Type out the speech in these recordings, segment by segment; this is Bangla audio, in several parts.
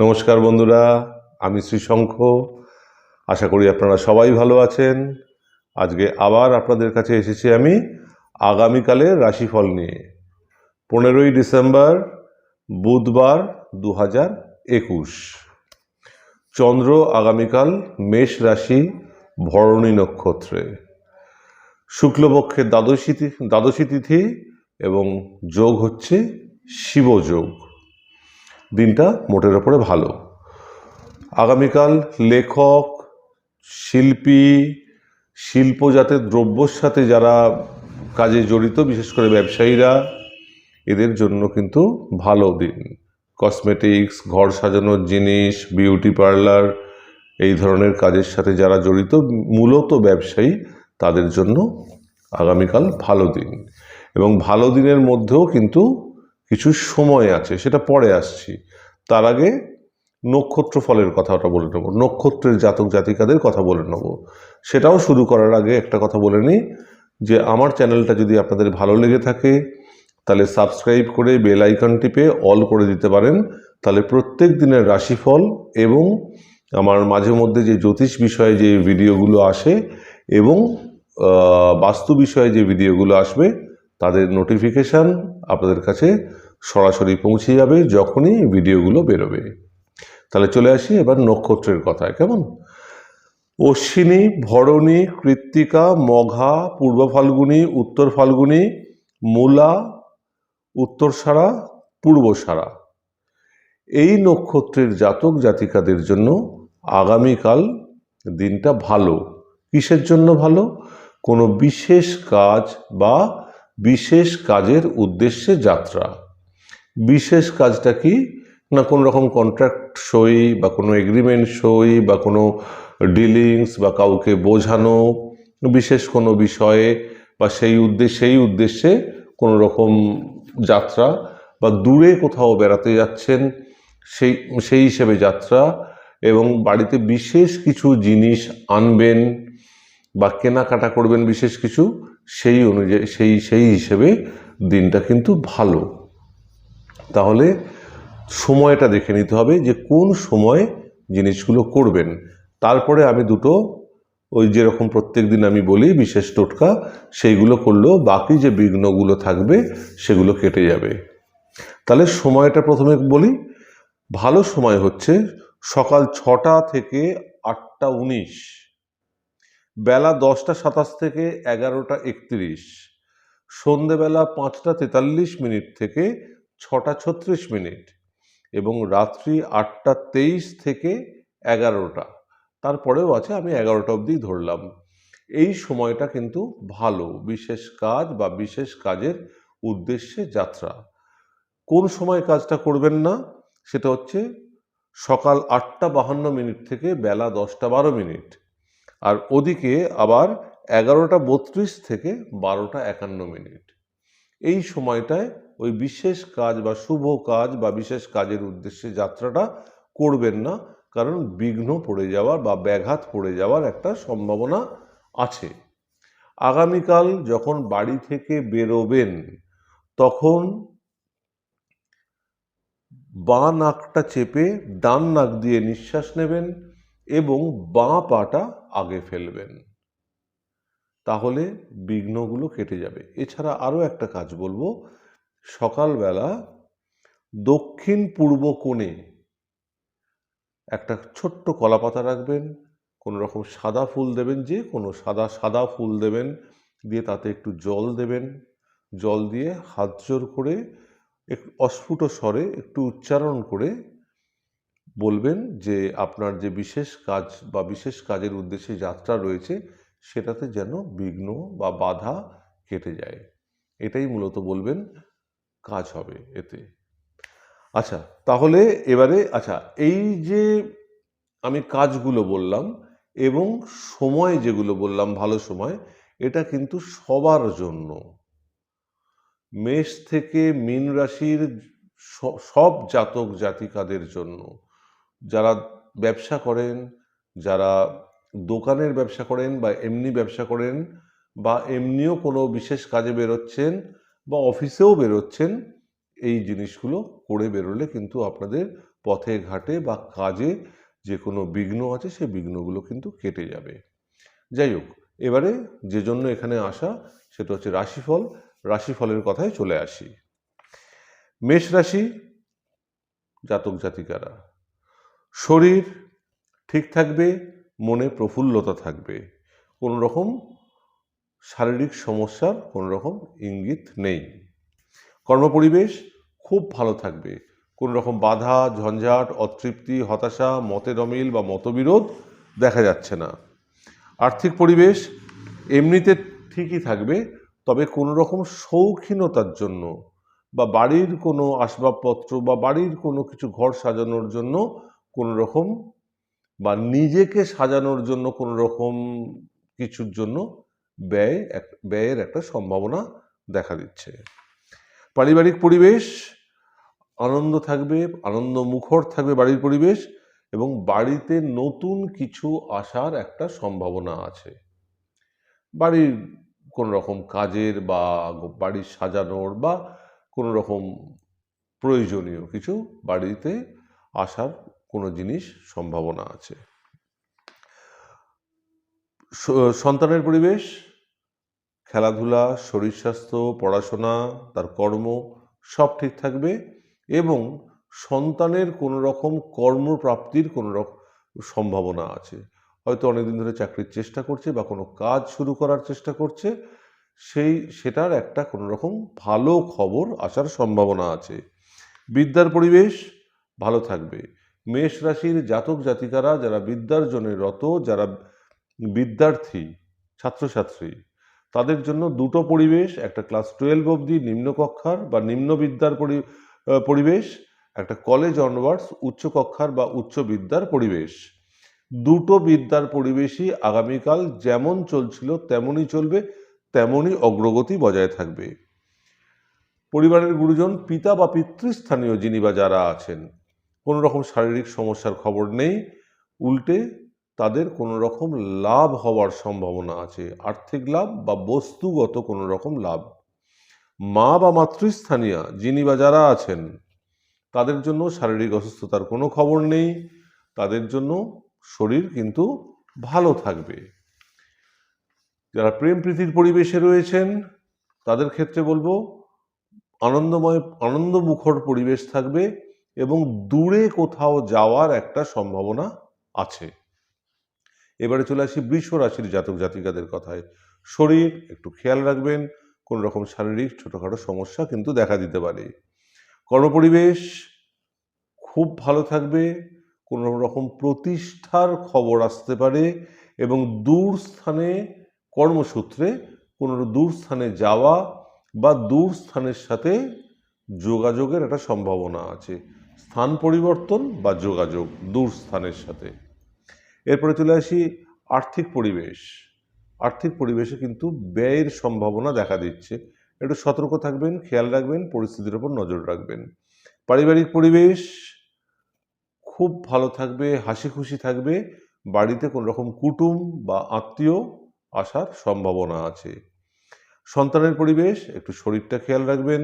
নমস্কার বন্ধুরা, আমি শ্রীশঙ্খ। আশা করি আপনারা সবাই ভালো আছেন। আজকে আবার আপনাদের কাছে এসেছি আমি আগামীকালের রাশিফল নিয়ে। 15ই ডিসেম্বর বুধবার 2021। চন্দ্র আগামীকাল মেষ রাশি ভরণী নক্ষত্রে, শুক্লপক্ষের দ্বাদশী তিথি এবং যোগ হচ্ছে শিবযোগ। দিনটা মোটের ওপরে ভালো। আগামীকাল লেখক, শিল্পী, শিল্পজাতের দ্রব্যর সাথে যারা কাজে জড়িত, বিশেষ করে ব্যবসায়ীরা, এদের জন্য কিন্তু ভালো দিন। কসমেটিক্স, ঘর সাজানোর জিনিস, বিউটি পার্লার, এই ধরনের কাজের সাথে যারা জড়িত, মূলত ব্যবসায়ী, তাদের জন্য আগামীকাল ভালো দিন। এবং ভালো দিনের মধ্যেও কিন্তু কিছু সময় আছে, সেটা পরে আসছি। তার আগে নক্ষত্র ফলের কথাটা বলে নেব, নক্ষত্রের জাতক জাতিকাদের কথা বলে নেব। সেটাও শুরু করার আগে একটা কথা বলে নিই যে আমার চ্যানেলটা যদি আপনাদের ভালো লেগে থাকে তাহলে সাবস্ক্রাইব করে বেল আইকন টিপে অল করে দিতে পারেন। তাহলে প্রত্যেক দিনের রাশিফল এবং আমার মাঝে মধ্যে যে জ্যোতিষ বিষয়ে যে ভিডিওগুলো আসে এবং বাস্তু বিষয়ে যে ভিডিওগুলো আসবে, তাদের নোটিফিকেশান আপনাদের কাছে সরাসরি পৌঁছে যাবে যখনই ভিডিওগুলো বেরোবে। তাহলে চলে আসি এবার নক্ষত্রের কথায়। কেমন? অশ্বিনী, ভরণী, কৃত্তিকা, মঘা, পূর্ব ফাল্গুনী, উত্তর ফাল্গুনী, মূলা, উত্তরসারা, পূর্বসারা, এই নক্ষত্রের জাতক জাতিকাদের জন্য আগামীকাল দিনটা ভালো। কিসের জন্য ভালো? কোনো বিশেষ কাজ বা বিশেষ কাজের উদ্দেশ্যে যাত্রা। বিশেষ কাজটা কি না, কোনো রকম কন্ট্রাক্ট সই বা কোনো এগ্রিমেন্ট সই বা কোনো ডিলিংস বা কাউকে বোঝানো, বিশেষ কোনো বিষয়ে বা সেই উদ্দেশ্যে কোনো রকম যাত্রা, বা দূরে কোথাও বেড়াতে যাচ্ছেন সেই হিসেবে যাত্রা, এবং বাড়িতে বিশেষ কিছু জিনিস আনবেন বা কেনাকাটা করবেন বিশেষ কিছু, সেই অনুযায়ী সেই হিসেবে দিনটা কিন্তু ভালো। তাহলে সময়টা দেখে নিতে হবে যে কোন সময় জিনিসগুলো করবেন। তারপরে আমি দুটো ওই যেরকম প্রত্যেক দিন আমি বলি বিশেষ টোটকা, সেইগুলো করলেও বাকি যে বিঘ্নগুলো থাকবে সেগুলো কেটে যাবে। তাহলে সময়টা প্রথমে বলি। ভালো সময় হচ্ছে সকাল 6টা থেকে 8টা 19, বেলা 10টা 27 থেকে 11টা 31, সন্ধেবেলা 5টা 43 মিনিট থেকে 6টা 36 মিনিট, এবং রাত্রি 8টা 23 থেকে 11টা। তারপরেও আছে, আমি 11টা অবধি ধরলাম। এই সময়টা কিন্তু ভালো বিশেষ কাজ বা বিশেষ কাজের উদ্দেশ্যে যাত্রা। কোন সময় কাজটা করবেন না সেটা হচ্ছে সকাল 8টা 52 মিনিট থেকে বেলা 10টা 12 মিনিট, আর ওদিকে আবার 11টা 32 থেকে 12টা 51 মিনিট। এই সময়টায় ওই বিশেষ কাজ বা শুভ কাজ বা বিশেষ কাজের উদ্দেশ্যে যাত্রাটা করবেন না, কারণ বিঘ্ন পড়ে যাওয়ার বা ব্যাঘাত পড়ে যাওয়ার একটা সম্ভাবনা আছে। আগামীকাল যখন বাড়ি থেকে বেরোবেন তখন বাঁ নাকটা চেপে ডান নাক দিয়ে নিঃশ্বাস নেবেন এবং বাঁ পাটা আগে ফেলবেন, তাহলে বিঘ্নগুলো কেটে যাবে। এছাড়া আরও একটা কাজ বলবো, সকালবেলা দক্ষিণ পূর্ব কোণে একটা ছোট্ট কলাপাতা রাখবেন, কোনো রকম সাদা ফুল দেবেন, যে কোনো সাদা ফুল দেবেন, দিয়ে তাতে একটু জল দেবেন। জল দিয়ে হাত জোর করে একটু অস্ফুট স্বরে একটু উচ্চারণ করে বলবেন যে আপনার যে বিশেষ কাজ বা বিশেষ কাজের উদ্দেশ্যে যাত্রা রয়েছে সেটাতে যেন বিঘ্ন বা বাধা কেটে যায়। এটাই মূলত বলবেন, কাজ হবে এতে। আচ্ছা, তাহলে এবারে এই যে আমি কাজগুলো বললাম এবং সময় যেগুলো বললাম ভালো সময়, এটা কিন্তু সবার জন্য। মেষ থেকে মীন রাশির সব জাতক জাতিকাদের জন্য, যারা ব্যবসা করেন, যারা দোকানের ব্যবসা করেন বা এমনি ব্যবসা করেন, বা এমনিও কোনো বিশেষ কাজে বেরোচ্ছেন বা অফিসেও বেরোচ্ছেন, এই জিনিসগুলো করে বেরোলে কিন্তু আপনাদের পথে ঘাটে বা কাজে যে কোনো বিঘ্ন আছে সেই বিঘ্নগুলো কিন্তু কেটে যাবে। যাই হোক, এবারে যে জন্য এখানে আসা সেটা হচ্ছে রাশিফল। রাশিফলের কথায় চলে আসি। মেষ রাশি জাতক জাতিকারা, শরীর ঠিক থাকবে, মনে প্রফুল্লতা থাকবে, কোনো রকম শারীরিক সমস্যার কোনো রকম ইঙ্গিত নেই। কর্মপরিবেশ খুব ভালো থাকবে, কোনো রকম বাধা, ঝঞ্ঝাট, অতৃপ্তি, হতাশা, মতের অমিল বা মতবিরোধ দেখা যাচ্ছে না। আর্থিক পরিবেশ এমনিতে ঠিকই থাকবে, তবে কোনো রকম শৌখিনতার জন্য বা বাড়ির কোনো আসবাবপত্র বা বাড়ির কোনো কিছু ঘর সাজানোর জন্য কোনো রকম বা নিজেকে সাজানোর জন্য কোনো রকম কিছুর জন্য ব্যয়ের একটা সম্ভাবনা দেখা দিচ্ছে। পারিবারিক পরিবেশ আনন্দ থাকবে, আনন্দ মুখর থাকবে বাড়ির পরিবেশ, এবং বাড়িতে নতুন কিছু আসার একটা সম্ভাবনা আছে। বাড়ির কোনো রকম কাজের বা বাড়ির সাজানোর বা কোনো রকম প্রয়োজনীয় কিছু বাড়িতে আসার কোনো জিনিস সম্ভাবনা আছে। সন্তানের পরিবেশ, খেলাধুলা, শরীর স্বাস্থ্য, পড়াশোনা, তার কর্ম সব ঠিক থাকবে, এবং সন্তানের কোনো রকম কর্মপ্রাপ্তির কোনো রকম সম্ভাবনা আছে। হয়তো অনেকদিন ধরে চাকরির চেষ্টা করছে বা কোনো কাজ শুরু করার চেষ্টা করছে, সেটার একটা কোনো রকম ভালো খবর আসার সম্ভাবনা আছে। বিদ্যার পরিবেশ ভালো থাকবে। মেষ রাশির জাতক জাতিকারা যারা বিদ্যার জন্য রত, যারা বিদ্যার্থী, ছাত্রছাত্রী, তাদের জন্য দুটো পরিবেশ, একটা ক্লাস 12 অবধি নিম্নকক্ষার বা নিম্ন বিদ্যার পরিবেশ, একটা কলেজ অনওয়ার্ডস উচ্চ কক্ষার বা উচ্চ বিদ্যার পরিবেশ। দুটো বিদ্যার পরিবেশই আগামীকাল যেমন চলছিল তেমনই চলবে, তেমনই অগ্রগতি বজায় থাকবে। পরিবারের গুরুজন, পিতা বা পিতৃস্থানীয় যিনি বা যারা আছেন, কোনো রকম শারীরিক সমস্যার খবর নেই, উল্টে তাদের কোনো রকম লাভ হওয়ার সম্ভাবনা আছে, আর্থিক লাভ বা বস্তুগত কোনো রকম লাভ। মা বা মাতৃস্থানীয় যিনি বা যারা আছেন, তাদের জন্য শারীরিক অসুস্থতার কোনো খবর নেই, তাদের জন্য শরীর কিন্তু ভালো থাকবে। যারা প্রেম প্রীতির পরিবেশে রয়েছেন তাদের ক্ষেত্রে বলবো আনন্দমুখর পরিবেশ থাকবে এবং দূরে কোথাও যাওয়ার একটা সম্ভাবনা আছে। এবারে চলে আসি বৃষ রাশির জাতক জাতিকাদের কথায়। শরীর একটু খেয়াল রাখবেন, কোনো রকম শারীরিক ছোটোখাটো সমস্যা কিন্তু দেখা দিতে পারে। কর্মপরিবেশ খুব ভালো থাকবে, কোনো রকম প্রতিষ্ঠার খবর আসতে পারে, এবং দূর স্থানে কর্মসূত্রে কোনো দূর স্থানে যাওয়া বা দূর স্থানের সাথে যোগাযোগের একটা সম্ভাবনা আছে। স্থান পরিবর্তন বা যোগাযোগ দূর স্থানের সাথে। এরপরে চলে আসি আর্থিক পরিবেশ। আর্থিক পরিবেশে কিন্তু ব্যয়ের সম্ভাবনা দেখা দিচ্ছে, একটু সতর্ক থাকবেন, খেয়াল রাখবেন, পরিস্থিতির উপর নজর রাখবেন। পারিবারিক পরিবেশ খুব ভালো থাকবে, হাসি খুশি থাকবে, বাড়িতে কোনো রকম কুটুম বা আত্মীয় আসার সম্ভাবনা আছে। সন্তানের পরিবেশ একটু শরীরটা খেয়াল রাখবেন,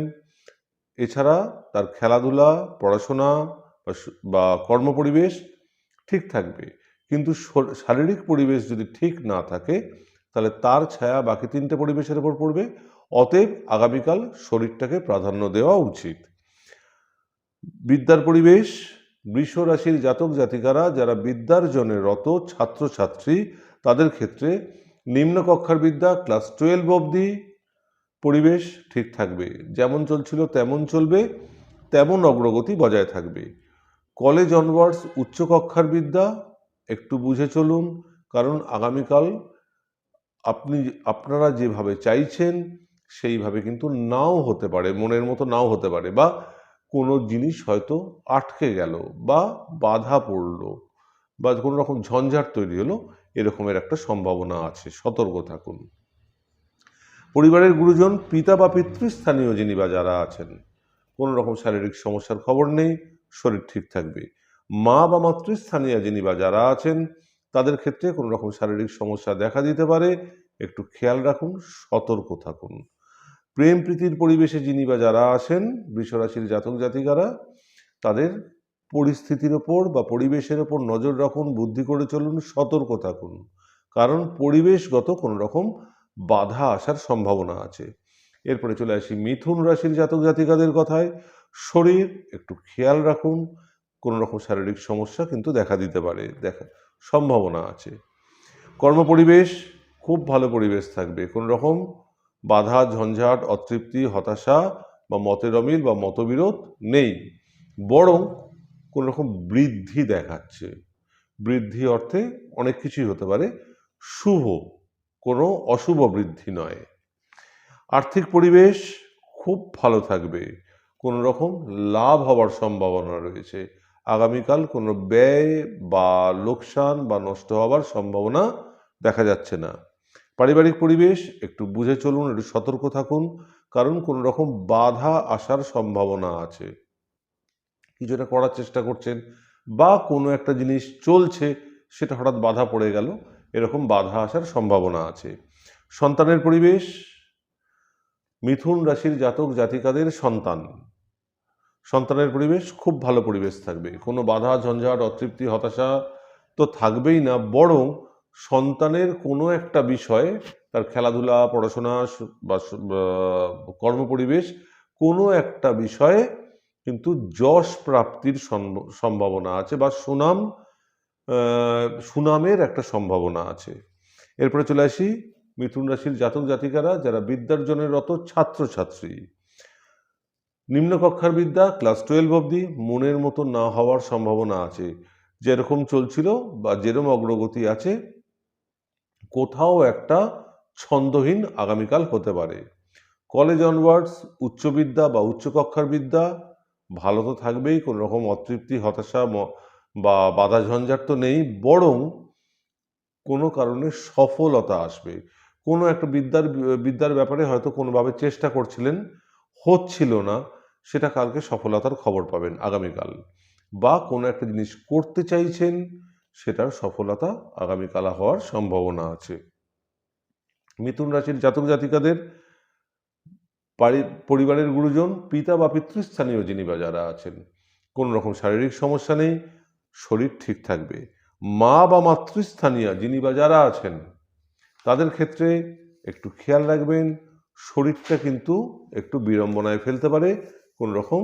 এছাড়া তার খেলাধুলা, পড়াশোনা বা কর্মপরিবেশ ঠিক থাকবে, কিন্তু শারীরিক পরিবেশ যদি ঠিক না থাকে তাহলে তার ছায়া বাকি তিনটে পরিবেশের উপর পড়বে। অতএব আগামীকাল শরীরটাকে প্রাধান্য দেওয়া উচিত। বিদ্যার পরিবেশ, বৃষ রাশির জাতক জাতিকারা যারা বিদ্যার জন্য রত ছাত্রছাত্রী, তাদের ক্ষেত্রে নিম্নকক্ষার বিদ্যা ক্লাস 12 অবধি পরিবেশ ঠিক থাকবে, যেমন চলছিল তেমন চলবে, তেমন অগ্রগতি বজায় থাকবে। কলেজ অনওয়ার্ডস উচ্চকক্ষার বিদ্যা একটু বুঝে চলুন, কারণ আগামীকাল আপনারা যেভাবে চাইছেন সেইভাবে কিন্তু নাও হতে পারে, মনের মতো নাও হতে পারে, বা কোনো জিনিস হয়তো আটকে গেল বা বাধা পড়ল বা কোনো রকম ঝঞ্ঝাট তৈরি হলো, এরকমের একটা সম্ভাবনা আছে, সতর্ক থাকুন। পরিবারের গুরুজন, পিতা বা পিতৃস্থানীয় যিনি বা যারা আছেন, কোনো রকম শারীরিক সমস্যার খবর নেই, শরীর ঠিক থাকবে। মা বা মাতৃস্থানীয় যিনি বা যারা আছেন, তাদের ক্ষেত্রে কোনো রকম শারীরিক সমস্যা দেখা দিতে পারে, একটু খেয়াল রাখুন, সতর্ক থাকুন। প্রেম প্রীতির পরিবেশে যিনি বা যারা আছেন, বৃষ রাশির জাতক জাতিকারা, তাদের পরিস্থিতির ওপর বা পরিবেশের ওপর নজর রাখুন, বুদ্ধি করে চলুন, সতর্ক থাকুন, কারণ পরিবেশগত কোনো রকম বাধা আসার সম্ভাবনা আছে। এরপরে চলে আসি মিথুন রাশির জাতক জাতিকাদের কথায়। শরীর একটু খেয়াল রাখুন, কোনো রকম শারীরিক সমস্যা কিন্তু দেখা দিতে পারে, সম্ভাবনা আছে। কর্মপরিবেশ খুব ভালো পরিবেশ থাকবে, কোনো রকম বাধা, ঝঞ্ঝাট, অতৃপ্তি, হতাশা বা মতের অমিল বা মতবিরোধ নেই, বরং কোনো রকম বৃদ্ধি দেখাচ্ছে। বৃদ্ধি অর্থে অনেক কিছুই হতে পারে, শুভ, কোনো অশুভ বৃদ্ধি নয়। আর্থিক পরিবেশ খুব ভালো থাকবে, কোনো রকম লাভ হওয়ার সম্ভাবনা রয়েছে। আগামীকাল কোনো ব্যয় বা লোকসান বা নষ্ট হওয়ার সম্ভাবনা দেখা যাচ্ছে না। পারিবারিক পরিবেশ একটু বুঝে চলুন, একটু সতর্ক থাকুন, কারণ কোনো রকম বাধা আসার সম্ভাবনা আছে। কিছু একটা করার চেষ্টা করছেন বা কোনো একটা জিনিস চলছে, সেটা হঠাৎ বাধা পড়ে গেল, এরকম বাধা আসার সম্ভাবনা আছে। সন্তানের পরিবেশ, মিথুন রাশির জাতক জাতিকাদের সন্তানের পরিবেশ খুব ভালো পরিবেশ থাকবে, কোনো বাধা, ঝঞ্ঝাট, অতৃপ্তি, হতাশা তো থাকবেই না, বরং সন্তানের কোনো একটা বিষয়ে, তার খেলাধুলা, পড়াশোনা বা কর্মপরিবেশ, কোনো একটা বিষয়ে কিন্তু যশ প্রাপ্তির সম্ভাবনা আছে বা সুনামের একটা সম্ভাবনা আছে। এরপরে চলে আসি মিথুন রাশির জাতক জাতিকারা যারা বিদ্যার্জনের রত ছাত্রছাত্রী। নিম্ন কক্ষার বিদ্যা ক্লাস 12 অবধি মনের মতো না হওয়ার সম্ভাবনা আছে। যেরকম চলছিল বা যেরকম অগ্রগতি আছে, কোথাও একটা ছন্দহীন আগামীকাল হতে পারে। কলেজ অনওয়ার্ডস উচ্চবিদ্যা বা উচ্চকক্ষার বিদ্যা ভালো তো থাকবেই, কোনো রকম অতৃপ্তি, হতাশা বা বাধা ঝঞ্ঝাট তো নেই, বরং কোনো কারণে সফলতা আসবে। কোনো একটা বিদ্যার ব্যাপারে হয়তো কোনোভাবে চেষ্টা করছিলেন, হচ্ছিল না, সেটা কালকে সফলতার খবর পাবেন আগামীকাল। বা কোনো একটা জিনিস করতে চাইছেন, সেটার সফলতা আগামীকাল হওয়ার সম্ভাবনা আছে। মিথুন রাশির জাতক জাতিকাদের পরিবারের গুরুজন, পিতা বা পিতৃস্থানীয় যিনি বা যারা আছেন, কোনো রকম শারীরিক সমস্যা নেই, শরীর ঠিক থাকবে। মা বা মাতৃস্থানীয় যিনি বা যারা আছেন, তাদের ক্ষেত্রে একটু খেয়াল রাখবেন, শরীরটা কিন্তু একটু বিড়ম্বনায় ফেলতে পারে, কোনো রকম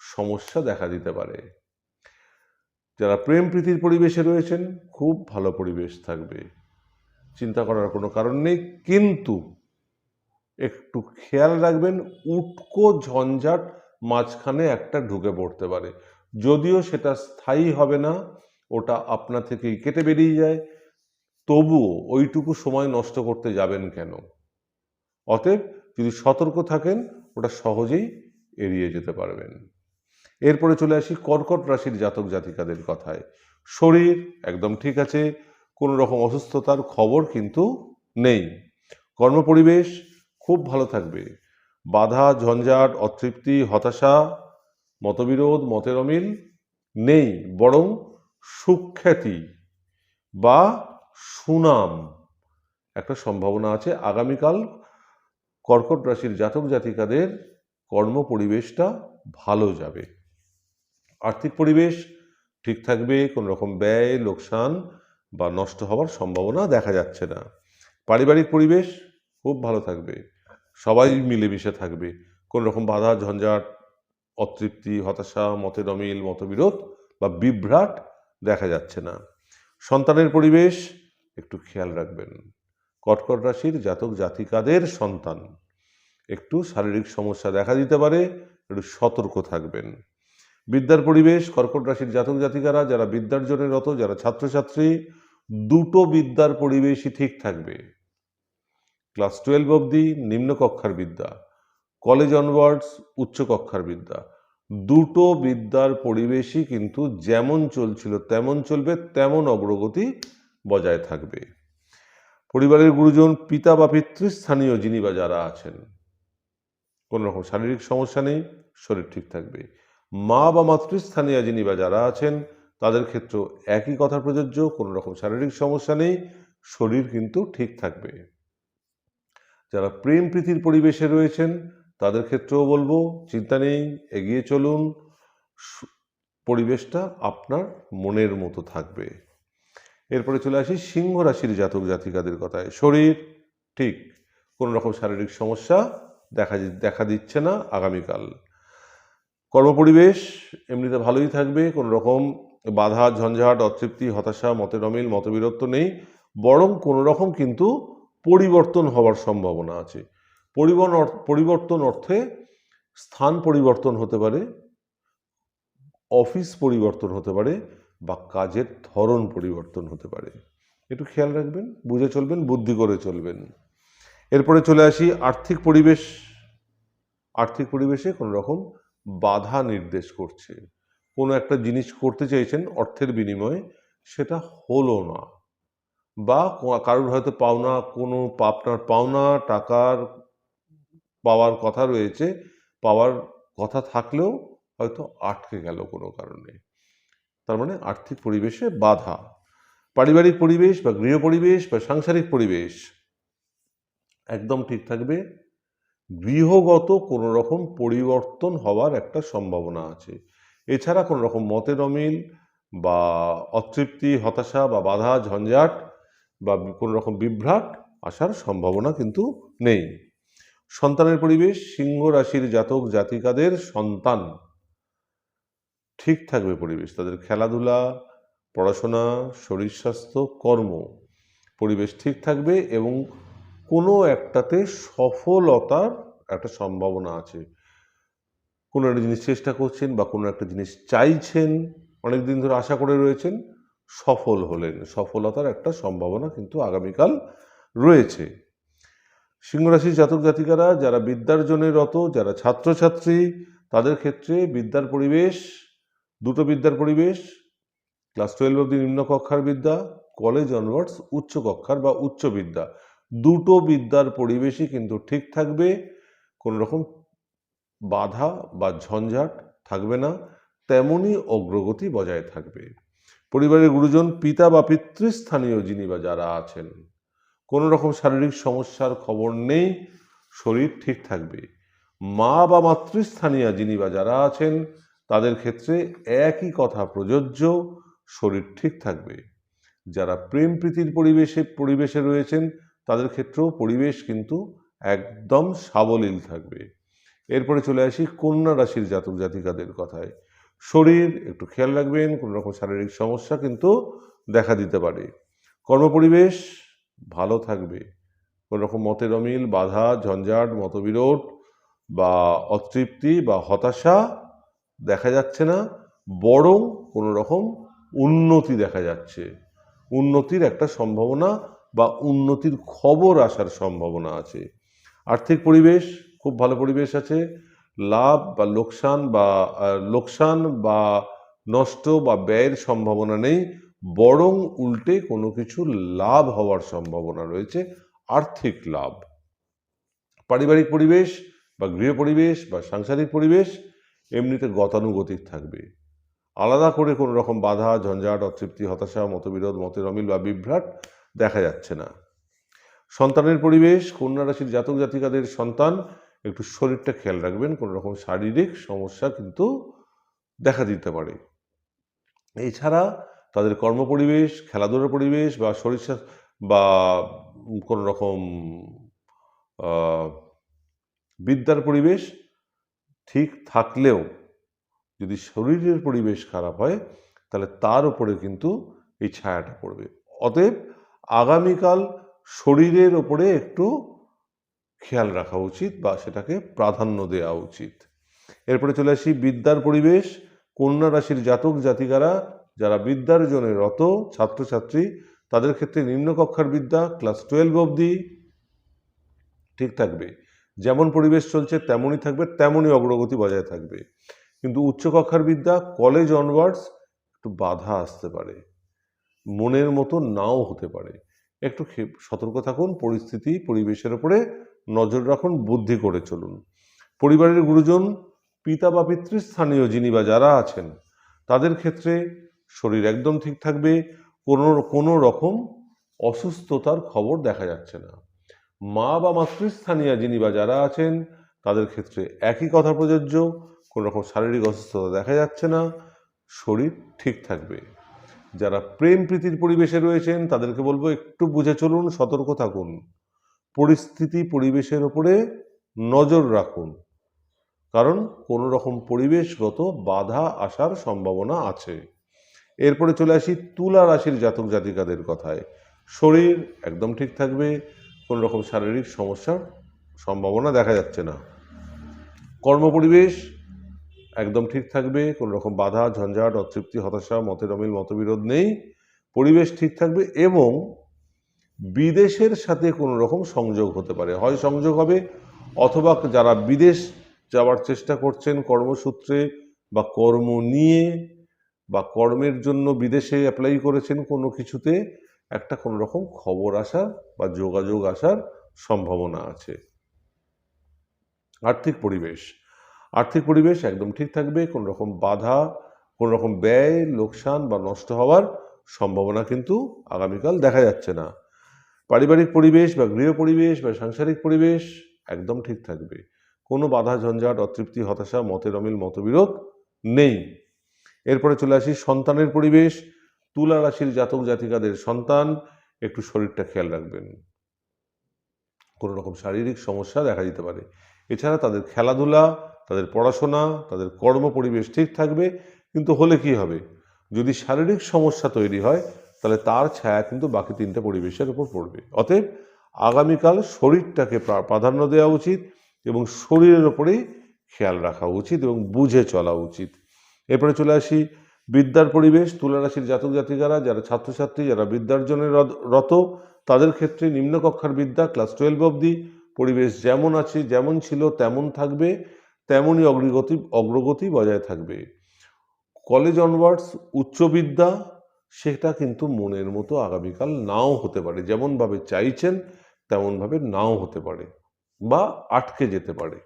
সমস্যা দেখা দিতে পারে। যারা প্রেম প্রীতির পরিবেশে রয়েছেন, খুব ভালো পরিবেশ থাকবে, চিন্তা করার কোনো কারণ নেই, কিন্তু একটু খেয়াল রাখবেন, উটকো ঝঞ্ঝাট মাঝখানে একটা ঢুকে পড়তে পারে, যদিও সেটা স্থায়ী হবে না, ওটা আপনা থেকেই কেটে বেরিয়ে যায়, তবুও ওইটুকু সময় নষ্ট করতে যাবেন কেন? অতএব যদি সতর্ক থাকেন, ওটা সহজেই এড়িয়ে যেতে পারবেন। এরপরে চলে আসি কর্কট রাশির জাতক জাতিকাদের কথায়। শরীর একদম ঠিক আছে, কোনো রকম অসুস্থতার খবর কিন্তু নেই। কর্মপরিবেশ খুব ভালো থাকবে, বাধা, ঝঞ্ঝাট, অতৃপ্তি, হতাশা, মতবিরোধ, মতের অমিল নেই, বরং সুখ্যাতি বা সুনাম একটা সম্ভাবনা আছে। আগামীকাল কর্কট রাশির জাতক জাতিকাদের কর্ম পরিবেশটা ভালো যাবে। আর্থিক পরিবেশ ঠিক থাকবে, কোনো রকম ব্যয়, লোকসান বা নষ্ট হওয়ার সম্ভাবনা দেখা যাচ্ছে না। পারিবারিক পরিবেশ খুব ভালো থাকবে, সবাই মিলেমিশে থাকবে, কোনো রকম বাধা, ঝঞ্ঝাট, অতৃপ্তি, হতাশা, মতের অমিল, মতবিরোধ বা বিভ্রাট দেখা যাচ্ছে না। সন্তানের পরিবেশ একটু খেয়াল রাখবেন, কর্কট রাশির জাতক জাতিকাদের সন্তান একটু শারীরিক সমস্যা দেখা দিতে পারে, একটু সতর্ক থাকবেন। বিদ্যার পরিবেশ, কর্কট রাশির জাতক জাতিকারা যারা বিদ্যার্জনের রত, যারা ছাত্রছাত্রী, দুটো বিদ্যার পরিবেশই ঠিক থাকবে। ক্লাস 12 অবধি নিম্ন কক্ষার বিদ্যা, কলেজ অনওয়ার্ডস উচ্চ কক্ষার বিদ্যা, দুটো বিদ্যার পরিবেশই কিন্তু যেমন চলছিল তেমন চলবে, তেমন অগ্রগতি বজায় থাকবে। পরিবারের গুরুজন, পিতা বা পিতৃস্থানীয় যিনি বা যারা আছেন, কোনো রকম শারীরিক সমস্যা নেই, শরীর ঠিক থাকবে। মা বা মাতৃস্থানীয় যিনি বা যারা আছেন, তাদের ক্ষেত্রেও একই কথা প্রযোজ্য, কোনো রকম শারীরিক সমস্যা নেই, শরীর কিন্তু ঠিক থাকবে। যারা প্রেম প্রীতির পরিবেশে রয়েছেন, তাদের ক্ষেত্রেও বলবো চিন্তা নেই, এগিয়ে চলুন, পরিবেশটা আপনার মনের মতো থাকবে। এরপরে চলে আসি সিংহ রাশির জাতক জাতিকাদের কথায়। শরীর ঠিক, কোনো রকম শারীরিক সমস্যা দেখা দিচ্ছে না আগামীকাল। কর্মপরিবেশ এমনিতে ভালোই থাকবে, কোনো রকম বাধা ঝঞ্ঝাট অতৃপ্তি হতাশা মতের অমিল মতবিরোধ নেই, বরং কোনো রকম কিন্তু পরিবর্তন হওয়ার সম্ভাবনা আছে। পরিবর্তন অর্থে স্থান পরিবর্তন হতে পারে, অফিস পরিবর্তন হতে পারে, বা কাজের ধরন পরিবর্তন হতে পারে। একটু খেয়াল রাখবেন, বুঝে চলবেন, বুদ্ধি করে চলবেন। এরপরে চলে আসি আর্থিক পরিবেশ। আর্থিক পরিবেশে কোনো রকম বাধা নির্দেশ করছে। কোনো একটা জিনিস করতে চাইছেন অর্থের বিনিময়ে, সেটা হলো না, বা কারোর হয়তো আপনার পাওনা টাকার পাওয়ার কথা রয়েছে, পাওয়ার কথা থাকলেও হয়তো আটকে গেল কোনো কারণে। তার মানে আর্থিক পরিবেশে বাধা। পারিবারিক পরিবেশ বা গৃহ পরিবেশ বা সাংসারিক পরিবেশ একদম ঠিক থাকবে। গৃহগত কোনো রকম পরিবর্তন হওয়ার একটা সম্ভাবনা আছে। এছাড়া কোনো রকম মতের অমিল বা অতৃপ্তি হতাশা বা বাধা ঝঞ্ঝাট বা কোনো রকম বিভ্রাট আসার সম্ভাবনা কিন্তু নেই। সন্তানের পরিবেশ, সিংহ রাশির জাতক জাতিকাদের সন্তান ঠিক থাকবে পরিবেশ। তাদের খেলাধুলা, পড়াশোনা, শরীর স্বাস্থ্য, কর্ম পরিবেশ ঠিক থাকবে, এবং কোনো একটাতে সফলতার একটা সম্ভাবনা আছে। কোনো একটা জিনিস চেষ্টা করছেন বা কোনো একটা জিনিস চাইছেন, অনেক দিন ধরে আশা করে রয়েছেন, সফল হলেন, সফলতার একটা সম্ভাবনা কিন্তু আগামীকাল রয়েছে। সিংহরাশির জাতক জাতিকারা যারা বিদ্যার্জনে রত, যারা ছাত্রছাত্রী, তাদের ক্ষেত্রে বিদ্যার পরিবেশ, দুটো বিদ্যার পরিবেশ, ক্লাস 12 অবধি নিম্ন কক্ষার বিদ্যা, কলেজ অনওয়ার্ডস উচ্চ কক্ষার বা উচ্চ বিদ্যা, দুটো বিদ্যার পরিবেশই কিন্তু ঠিক থাকবে। কোনো রকম বাধা বা ঝঞ্ঝাট থাকবে না, তেমনই অগ্রগতি বজায় থাকবে। পরিবারের গুরুজন, পিতা বা পিতৃস্থানীয় যিনি বা যারা আছেন, কোনো রকম শারীরিক সমস্যার খবর নেই, শরীর ঠিক থাকবে। মা বা মাতৃস্থানীয় যিনি বা যারা আছেন, তাদের ক্ষেত্রে একই কথা প্রযোজ্য, শরীর ঠিক থাকবে। যারা প্রেম প্রীতির পরিবেশে রয়েছেন, তাদের ক্ষেত্রেও পরিবেশ কিন্তু একদম সাবলীল থাকবে। এরপরে চলে আসি কন্যা রাশির জাতক জাতিকাদের কথায়। শরীর একটু খেয়াল রাখবেন, কোনো রকম শারীরিক সমস্যা কিন্তু দেখা দিতে পারে। কর্মপরিবেশ ভালো থাকবে, কোনো রকম মতের অমিল বাধা ঝঞ্ঝাট মতবিরোধ বা অতৃপ্তি বা হতাশা দেখা যাচ্ছে না, বরং কোনো রকম উন্নতি দেখা যাচ্ছে। উন্নতির একটা সম্ভাবনা বা উন্নতির খবর আসার সম্ভাবনা আছে। আর্থিক পরিবেশ খুব ভালো পরিবেশ আছে। লাভ বা লোকসান বা নষ্ট বা ব্যয়ের সম্ভাবনা নেই, বরং উল্টে কোনো কিছু লাভ হওয়ার সম্ভাবনা রয়েছে, আর্থিক লাভ। পারিবারিক পরিবেশ বা গৃহ পরিবেশ বা সাংসারিক পরিবেশ এমনিতে গতানুগতিক থাকবে। আলাদা করে কোনো রকম বাধা ঝঞ্ঝাট অতৃপ্তি হতাশা মতবিরোধ মতের অমিল বা বিভ্রাট দেখা যাচ্ছে না। সন্তানের পরিবেশ, কন্যা রাশির জাতক জাতিকাদের সন্তান একটু শরীরটা খেয়াল রাখবেন, কোনো রকম শারীরিক সমস্যা কিন্তু দেখা দিতে পারে। এছাড়া তাদের কর্মপরিবেশ, খেলাধুলার পরিবেশ বা বা কোনো রকম বিদ্যার পরিবেশ ঠিক থাকলেও যদি শরীরের পরিবেশ খারাপ হয়, তাহলে তার উপরে কিন্তু এই ছায়াটা পড়বে। অতএব আগামীকাল শরীরের ওপরে একটু খেয়াল রাখা উচিত বা সেটাকে প্রাধান্য দেওয়া উচিত। এরপরে চলে আসি বিদ্যার পরিবেশ। কন্যা রাশির জাতক জাতিকারা যারা বিদ্যার্জনে রত ছাত্রছাত্রী, তাদের ক্ষেত্রে নিম্নকক্ষার বিদ্যা ক্লাস 12 অবধি ঠিক থাকবে। যেমন পরিবেশ চলছে তেমনই থাকবে, তেমনই অগ্রগতি বজায় থাকবে। কিন্তু উচ্চকক্ষার বিদ্যা কলেজ অনওয়ার্ডস একটু বাধা আসতে পারে, মনের মতো নাও হতে পারে। একটু সতর্ক থাকুন, পরিবেশের উপরে নজর রাখুন, বুদ্ধি করে চলুন। পরিবারের গুরুজন, পিতা বা পিতৃস্থানীয় যিনি বা যারা আছেন, তাদের ক্ষেত্রে শরীর একদম ঠিক থাকবে, কোনো রকম অসুস্থতার খবর দেখা যাচ্ছে না। মা বা মাতৃস্থানীয় যিনি বা যারা আছেন, তাদের ক্ষেত্রে একই কথা প্রযোজ্য, কোনো রকম শারীরিক অসুস্থতা দেখা যাচ্ছে না, শরীর ঠিক থাকবে। যারা প্রেম প্রীতির পরিবেশে রয়েছেন তাদেরকে বলবো একটু বুঝে চলুন, সতর্ক থাকুন, পরিস্থিতি পরিবেশের ওপরে নজর রাখুন, কারণ কোনো রকম পরিবেশগত বাধা আসার সম্ভাবনা আছে। এরপরে চলে আসি তুলা রাশির জাতক জাতিকাদের কথায়। শরীর একদম ঠিক থাকবে, কোনো রকম শারীরিক সমস্যার সম্ভাবনা দেখা যাচ্ছে না। কর্মপরিবেশ একদম ঠিক থাকবে, কোনো রকম বাধা ঝঞ্ঝাট অতৃপ্তি হতাশা মতের অমিল মতবিরোধ নেই, পরিবেশ ঠিক থাকবে। এবং বিদেশের সাথে কোনো রকম সংযোগ হতে পারে, হয় সংযোগ হবে অথবা যারা বিদেশ যাওয়ার চেষ্টা করছেন কর্মসূত্রে বা কর্ম নিয়ে বা কর্মের জন্য বিদেশে অ্যাপ্লাই করেছেন, কোনো কিছুতে একটা কোনো রকম খবর আসার বা যোগাযোগ আসার সম্ভাবনা আছে। আর্থিক পরিবেশ একদম ঠিক থাকবে, কোনো রকম বাধা কোনো রকম ব্যয় লোকসান বা নষ্ট হওয়ার সম্ভাবনা কিন্তু আগামীকাল দেখা যাচ্ছে না। পারিবারিক পরিবেশ বা গৃহ পরিবেশ বা সাংসারিক পরিবেশ একদম ঠিক থাকবে, কোনো বাধা ঝঞ্ঝাট অতৃপ্তি হতাশা মতের অমিল মতবিরোধ নেই। এরপরে চলে আসি সন্তানের পরিবেশ। তুলা রাশির জাতক জাতিকাদের সন্তান একটু শরীরটা খেয়াল রাখবেন, কোনো রকম শারীরিক সমস্যা দেখা দিতে পারে। এছাড়া তাদের খেলাধুলা, তাদের পড়াশোনা, তাদের কর্ম পরিবেশ ঠিক থাকবে, কিন্তু হলে কি হবে, যদি শারীরিক সমস্যা তৈরি হয় তাহলে তার ছায়া কিন্তু বাকি তিনটে পরিবেশের উপর পড়বে। অতএব আগামীকাল শরীরটাকে প্রাধান্য দেওয়া উচিত এবং শরীরের ওপরেই খেয়াল রাখা উচিত এবং বুঝে চলা উচিত। এরপরে চলে আসি বিদ্যার পরিবেশ। তুলা রাশির জাতক জাতিকারা যারা ছাত্রছাত্রী, যারা বিদ্যার্জনের রত, তাদের ক্ষেত্রে নিম্নকক্ষার বিদ্যা ক্লাস 12 অবধি পরিবেশ যেমন আছে যেমন ছিল তেমন থাকবে, তেমনই অগ্রগতি বজায় থাকবে। কলেজ অনওয়ার্ডস উচ্চবিদ্যা সেটা কিন্তু মনের মতো আগামীকাল নাও হতে পারে, যেমনভাবে চাইছেন তেমনভাবে নাও হতে পারে বা আটকে যেতে পারে।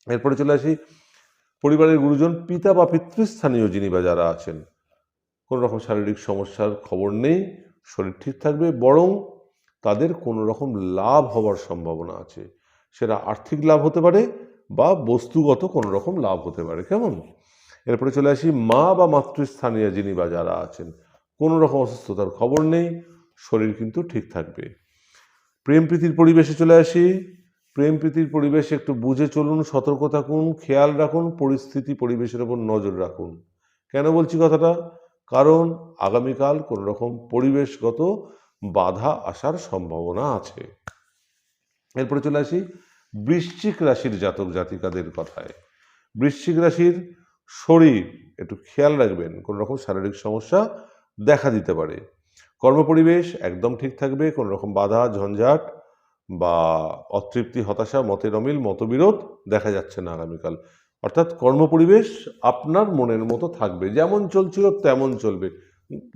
এরপরে চলে আসি পরিবারের গুরুজন পিতা বা পিতৃস্থানীয় যিনি বা যারা আছেন, কোনো রকম শারীরিক সমস্যার খবর নেই, শরীর ঠিক থাকবে, বরং তাদের কোনো রকম লাভ হওয়ার সম্ভাবনা আছে। সেটা আর্থিক লাভ হতে পারে বা বস্তুগত কোনো রকম লাভ হতে পারে। কেমন? এরপরে চলে আসি মা বা মাতৃস্থানীয় যিনি বা যারা আছেন, কোনো রকম অসুস্থতার খবর নেই, শরীর কিন্তু ঠিক থাকবে। প্রেম প্রীতির পরিবেশে চলে আসি। প্রেম প্রীতির পরিবেশে একটু বুঝে চলুন, সতর্ক থাকুন, খেয়াল রাখুন, পরিস্থিতি পরিবেশের ওপর নজর রাখুন। কেন বলছি কথাটা? কারণ আগামীকাল কোনো রকম পরিবেশগত বাধা আসার সম্ভাবনা আছে। এরপরে চলে আসি বৃশ্চিক রাশির জাতক জাতিকাদের কথায়। বৃশ্চিক রাশির শরীর একটু খেয়াল রাখবেন, কোনো রকম শারীরিক সমস্যা দেখা দিতে পারে। কর্মপরিবেশ একদম ঠিক থাকবে, কোনো রকম বাধা ঝঞ্ঝাট বা অতৃপ্তি হতাশা মতের অমিল মতবিরোধ দেখা যাচ্ছে না আগামীকাল। অর্থাৎ কর্মপরিবেশ আপনার মনের মতো থাকবে, যেমন চলছিল তেমন চলবে,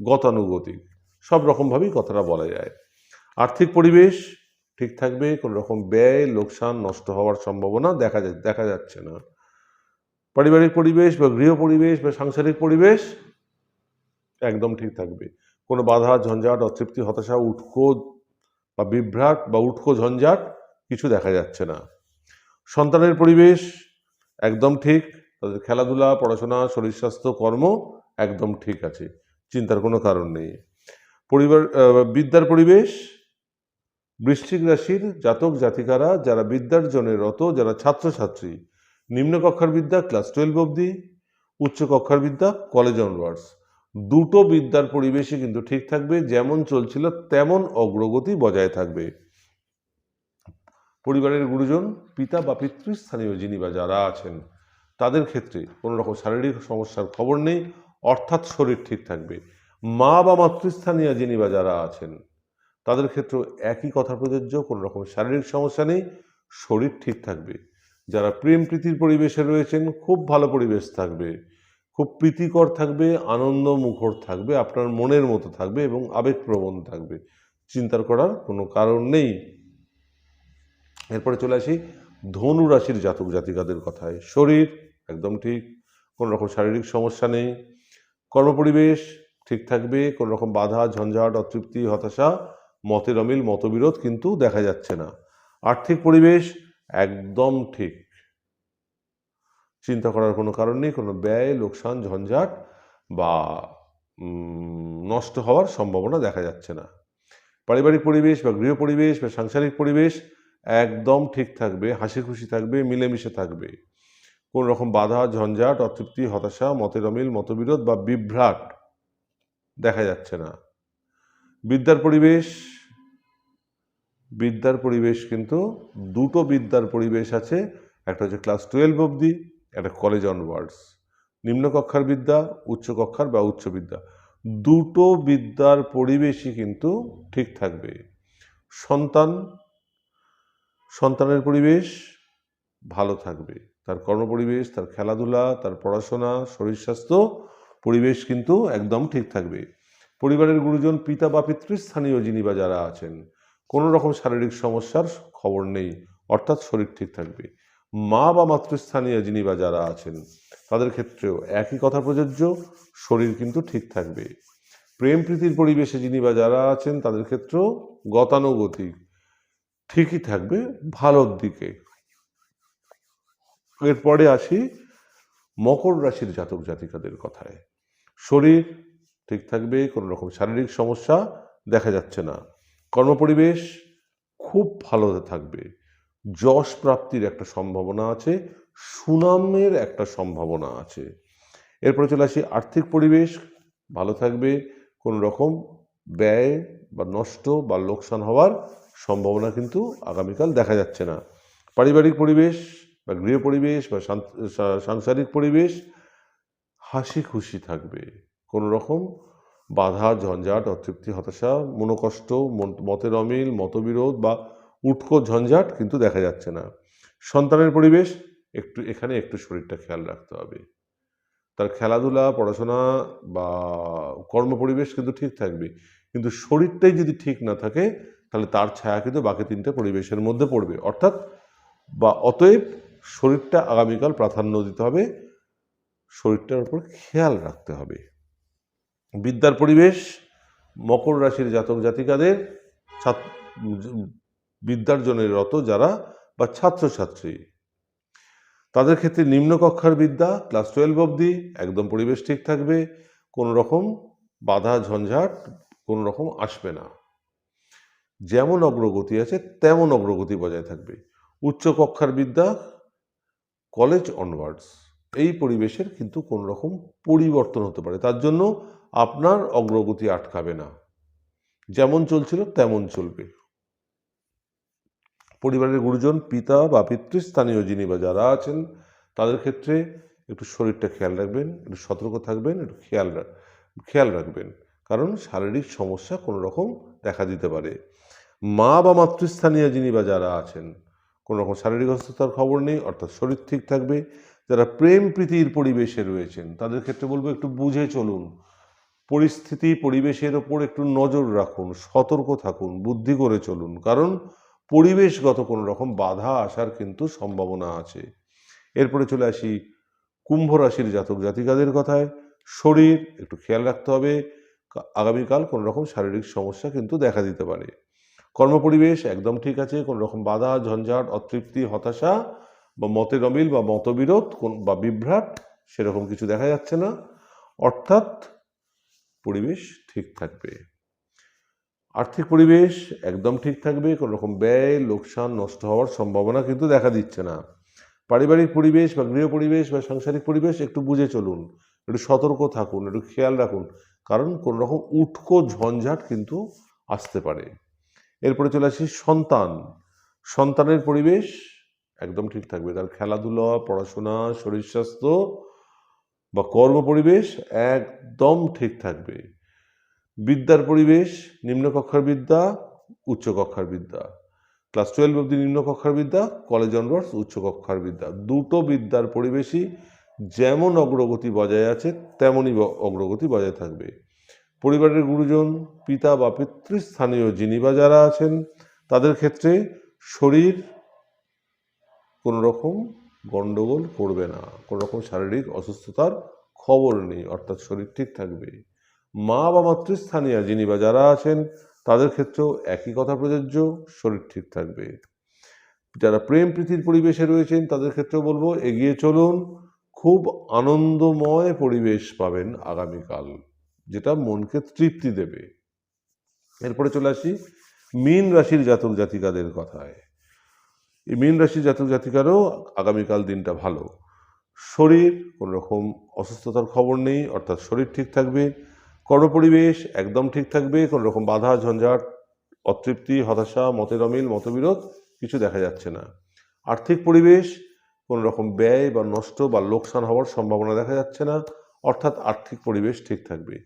গতানুগতিক, সব রকমভাবেই কথাটা বলা যায়। আর্থিক পরিবেশ ঠিক থাকবে, কোনো রকম ব্যয় লোকসান নষ্ট হওয়ার সম্ভাবনা দেখা যাচ্ছে না। পারিবারিক পরিবেশ বা গৃহ পরিবেশ বা সাংসারিক পরিবেশ একদম ঠিক থাকবে, কোনো বাধা ঝঞ্ঝাট অতৃপ্তি হতাশা উটকো বা বিভ্রাট বা উটকো ঝঞ্ঝাট কিছু দেখা যাচ্ছে না। সন্তানের পরিবেশ একদম ঠিক, তাদের খেলাধুলা পড়াশোনা শরীর স্বাস্থ্য কর্ম একদম ঠিক আছে, চিন্তার কোনো কারণ নেই। বিদ্যার পরিবেশ বৃশ্চিক রাশির জাতক জাতিকারা যারা বিদ্যার্জনে রত, যারা ছাত্রছাত্রী, নিম্নকক্ষার বিদ্যা ক্লাস 12 অবধি, উচ্চ কক্ষার বিদ্যা কলেজ অনওয়ার্ডস, দুটো বিদ্যার পরিবেশই কিন্তু ঠিক থাকবে, যেমন চলছিল তেমন অগ্রগতি বজায় থাকবে। পরিবারের গুরুজন পিতা বা পিতৃস্থানীয় যিনি বা যারা আছেন তাদের ক্ষেত্রে কোনো রকম শারীরিক সমস্যার খবর নেই, অর্থাৎ শরীর ঠিক থাকবে। মা বা মাতৃস্থানীয় যিনি বা যারা আছেন তাদের ক্ষেত্রে একই কথা প্রযোজ্য, কোনো রকম শারীরিক সমস্যা নেই, শরীর ঠিক থাকবে। যারা প্রেম প্রীতির পরিবেশে রয়েছেন খুব ভালো পরিবেশ থাকবে, খুব প্রীতিকর থাকবে, আনন্দ মুখর থাকবে, আপনার মনের মতো থাকবে এবং আবেগপ্রবণ থাকবে, চিন্তার করার কোনো কারণ নেই। এরপরে চলে আসি ধনু রাশির জাতক জাতিকাদের কথায়। শরীর একদম ঠিক, কোনো রকম শারীরিক সমস্যা নেই, কর্মপরিবেশ ঠিক থাকবে, কোনো রকম বাধা ঝঞ্ঝাট অতৃপ্তি হতাশা মতের অমিল মতবিরোধ কিন্তু দেখা যাচ্ছে না। আর্থিক পরিবেশ একদম ঠিক, চিন্তা করার কোনো কারণ নেই, কোনো ব্যয়, লোকসান, ঝঞ্ঝাট বা নষ্ট হওয়ার সম্ভাবনা দেখা যাচ্ছে না। পারিবারিক পরিবেশ বা গৃহ পরিবেশ বা সাংসারিক পরিবেশ একদম ঠিক থাকবে, হাসি খুশি থাকবে, মিলেমিশে থাকবে। কোনো রকম বাধা, ঝঞ্ঝাট, অতৃপ্তি, হতাশা, মতের অমিল, মতবিরোধ বা বিভ্রাট দেখা যাচ্ছে না। বিদ্যার পরিবেশ কিন্তু দুটো বিদ্যার পরিবেশ আছে, একটা হচ্ছে ক্লাস 12 অবধি, একটা কলেজ অনওয়ার্ডস। নিম্নকক্ষার বিদ্যা, উচ্চকক্ষার বা উচ্চ বিদ্যা, দুটো বিদ্যার পরিবেশই কিন্তু ঠিক থাকবে। সন্তানের পরিবেশ ভালো থাকবে, তার কর্মপরিবেশ, তার খেলাধুলা, তার পড়াশোনা, শরীর স্বাস্থ্য পরিবেশ কিন্তু একদম ঠিক থাকবে। পরিবারের গুরুজন, পিতা বা পিতৃস্থানীয় যিনি বা যারা আছেন, কোনো রকম শারীরিক সমস্যার খবর নেই, অর্থাৎ শরীর ঠিক থাকবে। মা বা মাতৃস্থানীয় যিনি বা যারা আছেন তাদের ক্ষেত্রেও একই কথা প্রযোজ্য, শরীর কিন্তু ঠিক থাকবে। প্রেম প্রীতির পরিবেশে যিনি বা যারা আছেন তাদের ক্ষেত্রেও গতানুগতিক ঠিকই থাকবে, ভালোর দিকে। এরপরে আসি মকর রাশির জাতক জাতিকাদের কথায়। শরীর ঠিক থাকবে, কোনো রকম শারীরিক সমস্যা দেখা যাচ্ছে না। কর্মপরিবেশ খুব ভালো থাকবে, যশ প্রাপ্তির একটা সম্ভাবনা আছে, সুনামের একটা সম্ভাবনা আছে। এরপরে চলে আসি আর্থিক পরিবেশ ভালো থাকবে, কোনো রকম ব্যয় বা নষ্ট বা লোকসান হওয়ার সম্ভাবনা কিন্তু আগামীকাল দেখা যাচ্ছে না। পারিবারিক পরিবেশ বা গৃহ পরিবেশ বা সাংসারিক পরিবেশ হাসি খুশি থাকবে, কোনো রকম বাধা, ঝঞ্ঝাট, অতৃপ্তি, হতাশা, মনোকষ্ট, মতের অমিল, মতবিরোধ বা উটকো ঝঞ্ঝাট কিন্তু দেখা যাচ্ছে না। সন্তানের পরিবেশ এখানে একটু শরীরটা খেয়াল রাখতে হবে, তার খেলাধুলা, পড়াশোনা বা কর্মপরিবেশ কিন্তু ঠিক থাকবে, কিন্তু শরীরটাই যদি ঠিক না থাকে তাহলে তার ছায়া কিন্তু বাকি তিনটে পরিবেশের মধ্যে পড়বে, অতএব শরীরটা আগামীকাল প্রাধান্য দিতে হবে, শরীরটার উপর খেয়াল রাখতে হবে। বিদ্যার পরিবেশ মকর রাশির জাতক জাতিকাদের বিদ্যার জন্য রত যারা বা ছাত্রছাত্রী তাদের ক্ষেত্রে নিম্নকক্ষার বিদ্যা ক্লাস 12 অবধি একদম পরিবেশ ঠিক থাকবে, কোনো রকম বাধা ঝঞ্ঝাট কোনো রকম আসবে না, যেমন অগ্রগতি আছে তেমন অগ্রগতি বজায় থাকবে। উচ্চকক্ষার বিদ্যা কলেজ অনওয়ার্ডস এই পরিবেশের কিন্তু কোনো রকম পরিবর্তন হতে পারে, তার জন্য আপনার অগ্রগতি আটকাবে না, যেমন চলছিল তেমন চলবে। পরিবারের গুরুজন, পিতা বা পিতৃস্থানীয় যিনি বা যারা আছেন তাদের ক্ষেত্রে একটু শরীরটা খেয়াল রাখবেন, একটু সতর্ক থাকবেন, একটু খেয়াল রাখবেন, কারণ শারীরিক সমস্যা কোনো রকম দেখা দিতে পারে। মা বা মাতৃস্থানীয় যিনি বা যারা আছেন কোনো রকম শারীরিক অসুস্থতার খবর নেই, অর্থাৎ শরীর ঠিক থাকবে। যারা প্রেম প্রীতির পরিবেশে রয়েছেন তাদের ক্ষেত্রে বলবো একটু বুঝে চলুন, পরিস্থিতি পরিবেশের ওপর একটু নজর রাখুন, সতর্ক থাকুন, বুদ্ধি করে চলুন, কারণ পরিবেশগত কোনো রকম বাধা আসার কিন্তু সম্ভাবনা আছে। এরপরে চলে আসি কুম্ভ রাশির জাতক জাতিকাদের কথায়। শরীর একটু খেয়াল রাখতে হবে, আগামীকাল কোনো রকম শারীরিক সমস্যা কিন্তু দেখা দিতে পারে। কর্মপরিবেশ একদম ঠিক আছে, কোনো রকম বাধা ঝঞ্ঝাট, অতৃপ্তি, হতাশা বা মতের অমিল বা মতবিরোধ বা বিভ্রাট সেরকম কিছু দেখা যাচ্ছে না, অর্থাৎ পরিবেশ ঠিক থাকবে। আর্থিক পরিবেশ একদম ঠিক থাকবে, কোনো রকম ব্যয়, লোকসান, নষ্ট হওয়ার সম্ভাবনা কিন্তু দেখা দিচ্ছে না। পারিবারিক পরিবেশ বা গৃহ পরিবেশ বা সাংসারিক পরিবেশ একটু বুঝে চলুন, একটু সতর্ক থাকুন, একটু খেয়াল রাখুন, কারণ কোনো রকম উটকো ঝঞ্ঝাট কিন্তু আসতে পারে। এরপরে চলে আসি সন্তানের পরিবেশ একদম ঠিক থাকবে, তার খেলাধুলা, পড়াশোনা, শরীর স্বাস্থ্য বা কর্মপরিবেশ একদম ঠিক থাকবে। বিদ্যার পরিবেশ নিম্নকক্ষার বিদ্যা, উচ্চকক্ষার বিদ্যা, ক্লাস 12 অবধি নিম্নকক্ষার বিদ্যা, কলেজ অনওয়ার্ডস উচ্চকক্ষার বিদ্যা, দুটো বিদ্যার পরিবেশই যেমন অগ্রগতি বজায় আছে তেমনই অগ্রগতি বজায় থাকবে। পরিবারের গুরুজন, পিতা বা পিতৃস্থানীয় যিনি বা যারা আছেন তাদের ক্ষেত্রে শরীর কোনো রকম গণ্ডগোল করবে না, কোনো রকম শারীরিক অসুস্থতার খবর নেই, অর্থাৎ শরীর ঠিক থাকবে। মা বা মাতৃস্থানীয় যিনি বা যারা আছেন তাদের ক্ষেত্রেও একই কথা প্রযোজ্য, শরীর ঠিক থাকবে। যারা প্রেম প্রীতির পরিবেশে রয়েছেন তাদের ক্ষেত্রেও বলবো এগিয়ে চলুন, খুব আনন্দময় পরিবেশ পাবেন আগামীকাল, যেটা মনকে তৃপ্তি দেবে। এরপরে চলে আসি মীন রাশির জাতক জাতিকাদের কথায়। এই মীন রাশির জাতক জাতিকারও আগামীকাল দিনটা ভালো। শরীর কোনো রকম অসুস্থতার খবর নেই, অর্থাৎ শরীর ঠিক থাকবে। কর্মপরিবেশ একদম ঠিক থাকবে, কোনো রকম বাধা ঝঞ্ঝাট, অতৃপ্তি, হতাশা, মতের অমিল, মতবিরোধ কিছু দেখা যাচ্ছে না। আর্থিক পরিবেশ কোনো রকম ব্যয় বা নষ্ট বা লোকসান হওয়ার সম্ভাবনা দেখা যাচ্ছে না, অর্থাৎ আর্থিক পরিবেশ ঠিক থাকবে।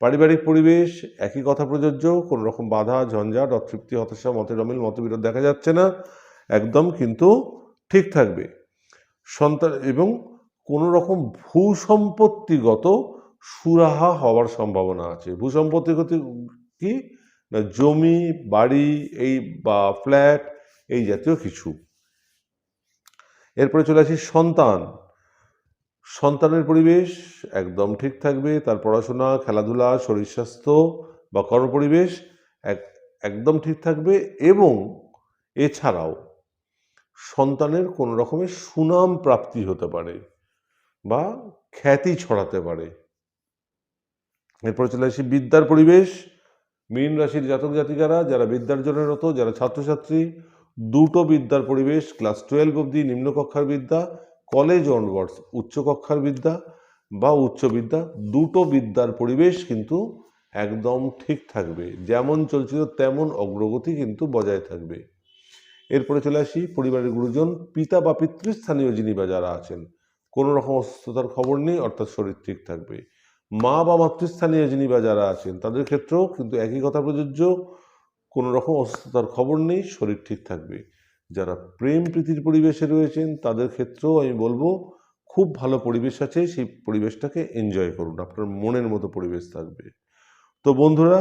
পারিবারিক পরিবেশ একই কথা প্রযোজ্য, কোনো রকম বাধা ঝঞ্ঝাট, অতৃপ্তি, হতাশা, মতের অমিল, মতবিরোধ দেখা যাচ্ছে না, একদম কিন্তু ঠিক থাকবে। সন্তান এবং কোনো রকম ভূসম্পত্তিগত সুরাহা হওয়ার সম্ভাবনা আছে। ভূসম্পত্তিগত কি না, জমি, বাড়ি এই বা ফ্ল্যাট এই জাতীয় কিছু। এরপরে চলে আসি সন্তানের পরিবেশ একদম ঠিক থাকবে। তার পড়াশোনা, খেলাধুলা, শরীর স্বাস্থ্য বা কর্মপরিবেশ একদম ঠিক থাকবে। এবং এছাড়াও সন্তানের কোনো রকমের সুনাম প্রাপ্তি হতে পারে বা খ্যাতি ছড়াতে পারে। এরপরে চলে আসি বিদ্যার পরিবেশ। মীন রাশির জাতক জাতিকারা যারা বিদ্যার্জনেরত, যারা ছাত্রছাত্রী, দুটো বিদ্যার পরিবেশ, ক্লাস 12 অবধি নিম্নকক্ষার বিদ্যা, কলেজ অনওয়ার্ডস উচ্চকক্ষার বিদ্যা বা উচ্চ বিদ্যা, দুটো বিদ্যার পরিবেশ কিন্তু একদম ঠিক থাকবে। যেমন চলছিল তেমন অগ্রগতি কিন্তু বজায় থাকবে। এরপরে চলে আসি পরিবারের গুরুজন, পিতা বা পিতৃস্থানীয় যিনি বা যারা আছেন, কোনো রকম অসুস্থতার খবর নেই, অর্থাৎ শরীর ঠিক থাকবে। মা বা মাতৃস্থানীয় যিনি বা যারা আছেন তাদের ক্ষেত্রেও কিন্তু একই কথা প্রযোজ্য, কোনো রকম অসুস্থতার খবর নেই, শরীর ঠিক থাকবে। যারা প্রেম প্রীতির পরিবেশে রয়েছেন তাদের ক্ষেত্রেও আমি বলবো খুব ভালো পরিবেশ আছে, সেই পরিবেশটাকে এনজয় করুন, আপনার মনের মতো পরিবেশ থাকবে। তো বন্ধুরা,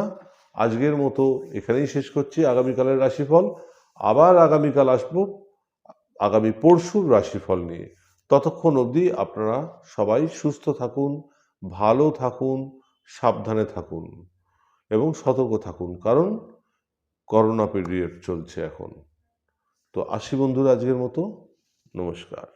আজকের মতো এখানেই শেষ করছি আগামীকালের রাশিফল। আবার আগামীকাল আসবো আগামী পরশুর রাশিফল নিয়ে। ততক্ষণ অবধি আপনারা সবাই সুস্থ থাকুন, ভালো থাকুন, সাবধানে থাকুন এবং সতর্ক থাকুন, কারণ করোনা পিরিয়ড চলছে এখন। তো আসি বন্ধুরা আজকের মতো, নমস্কার।